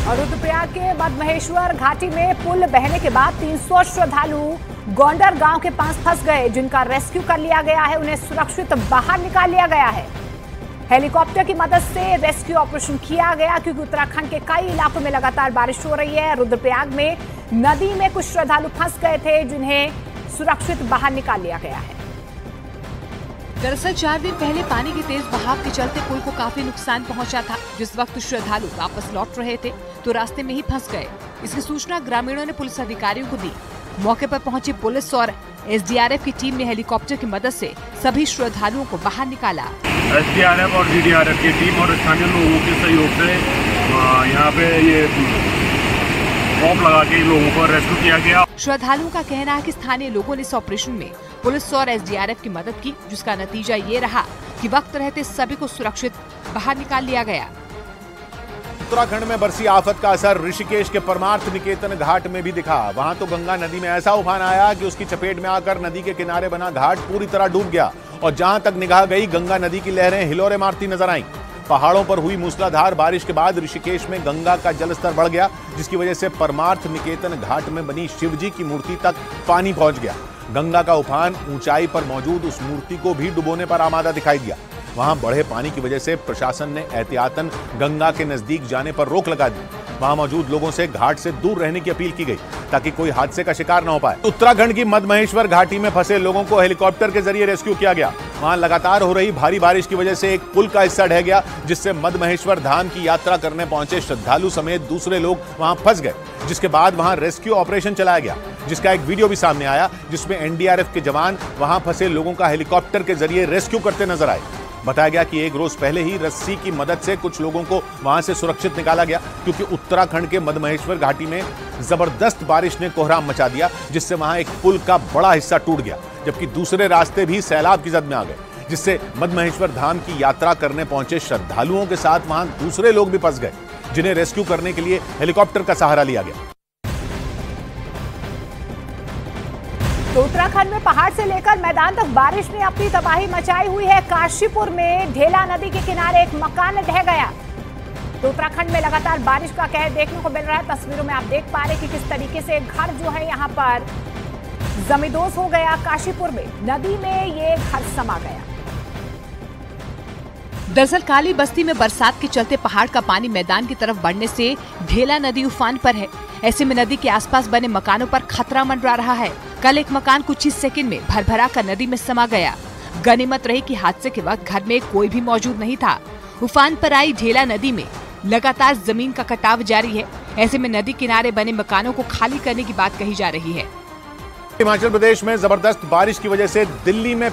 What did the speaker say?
और रुद्रप्रयाग के मधमहेश्वर घाटी में पुल बहने के बाद 300 श्रद्धालु गोंडर गांव के पास फंस गए, जिनका रेस्क्यू कर लिया गया है। उन्हें सुरक्षित बाहर निकाल लिया गया है। हेलीकॉप्टर की मदद से रेस्क्यू ऑपरेशन किया गया, क्योंकि उत्तराखंड के कई इलाकों में लगातार बारिश हो रही है। रुद्रप्रयाग में नदी में कुछ श्रद्धालु फंस गए थे, जिन्हें सुरक्षित बाहर निकाल लिया गया है। दरअसल 4 दिन पहले पानी के तेज बहाव के चलते पुल को काफी नुकसान पहुंचा था। जिस वक्त श्रद्धालु वापस लौट रहे थे तो रास्ते में ही फंस गए। इसकी सूचना ग्रामीणों ने पुलिस अधिकारियों को दी। मौके पर पहुंची पुलिस और एसडीआरएफ की टीम ने हेलीकॉप्टर की मदद से सभी श्रद्धालुओं को बाहर निकाला। एसडीआरएफ और जीडीआरएफ की टीम और स्थानीय लोगों के सहयोग से यहाँ पे ये बॉम्ब लगा के लोगों को रेस्क्यू किया गया। श्रद्धालुओं का कहना है कि स्थानीय लोगों ने इस ऑपरेशन में पुलिस और एसडीआरएफ की मदद की, जिसका नतीजा ये रहा कि वक्त रहते सभी को सुरक्षित बाहर निकाल लिया गया। उत्तराखंड में बरसी आफत का असर ऋषिकेश के परमार्थ निकेतन घाट में भी दिखा। वहां तो गंगा नदी में ऐसा उफान आया कि उसकी चपेट में आकर नदी के किनारे बना घाट पूरी तरह डूब गया और जहां तक निगाह गई गंगा नदी की लहरें हिलोरे मारती नजर आईं। पहाड़ों पर हुई मूसलाधार बारिश के बाद ऋषिकेश में गंगा का जलस्तर बढ़ गया, जिसकी वजह से परमार्थ निकेतन घाट में बनी शिवजी की मूर्ति तक पानी पहुंच गया। गंगा का उफान ऊंचाई पर मौजूद उस मूर्ति को भी डुबोने पर आमादा दिखाई दिया। वहां बढ़े पानी की वजह से प्रशासन ने एहतियातन गंगा के नजदीक जाने पर रोक लगा दी। वहां मौजूद लोगों से घाट से दूर रहने की अपील की गई, ताकि कोई हादसे का शिकार न हो पाए। उत्तराखंड की मधमहेश्वर घाटी में फंसे लोगों को हेलीकॉप्टर के जरिए रेस्क्यू किया गया। वहां लगातार हो रही भारी बारिश की वजह से एक पुल का हिस्सा ढह गया, जिससे मधमहेश्वर धाम की यात्रा करने पहुंचे श्रद्धालु समेत दूसरे लोग वहां फंस गए, जिसके बाद वहां रेस्क्यू ऑपरेशन चलाया गया, जिसका एक वीडियो भी सामने आया, जिसमें एनडीआरएफ के जवान वहां फंसे लोगों का हेलीकॉप्टर के जरिए रेस्क्यू करते नजर आए। बताया गया कि एक रोज पहले ही रस्सी की मदद से कुछ लोगों को वहां से सुरक्षित निकाला गया, क्योंकि उत्तराखंड के मधमहेश्वर घाटी में जबरदस्त बारिश ने कोहराम मचा दिया, जिससे वहां एक पुल का बड़ा हिस्सा टूट गया, जबकि दूसरे रास्ते भी सैलाब की जद में आ गए, जिससे मधमहेश्वर धाम की यात्रा करने पहुंचे श्रद्धालुओं के साथ वहां दूसरे लोग भी फंस गए, जिन्हें रेस्क्यू करने के लिए हेलीकॉप्टर का सहारा लिया गया। तो उत्तराखंड में पहाड़ से लेकर मैदान तक बारिश ने अपनी तबाही मचाई हुई है। काशीपुर में ढेला नदी के किनारे एक मकान ढह गया। तो उत्तराखंड में लगातार बारिश का कहर देखने को मिल रहा है। तस्वीरों में आप देख पा रहे हैं कि किस तरीके से घर जो है यहाँ पर जमींदोज हो गया। काशीपुर में नदी में ये घर समा गया। दरअसल काली बस्ती में बरसात के चलते पहाड़ का पानी मैदान की तरफ बढ़ने से ढेला नदी उफान पर है। ऐसे में नदी के आसपास बने मकानों पर खतरा मंडरा रहा है। कल एक मकान कुछ ही सेकंड में भरभरा कर नदी में समा गया। गनीमत रही कि हादसे के वक्त घर में कोई भी मौजूद नहीं था। उफान पर आई ढेला नदी में लगातार जमीन का कटाव जारी है। ऐसे में नदी किनारे बने मकानों को खाली करने की बात कही जा रही है। हिमाचल प्रदेश में जबरदस्त बारिश की वजह से दिल्ली में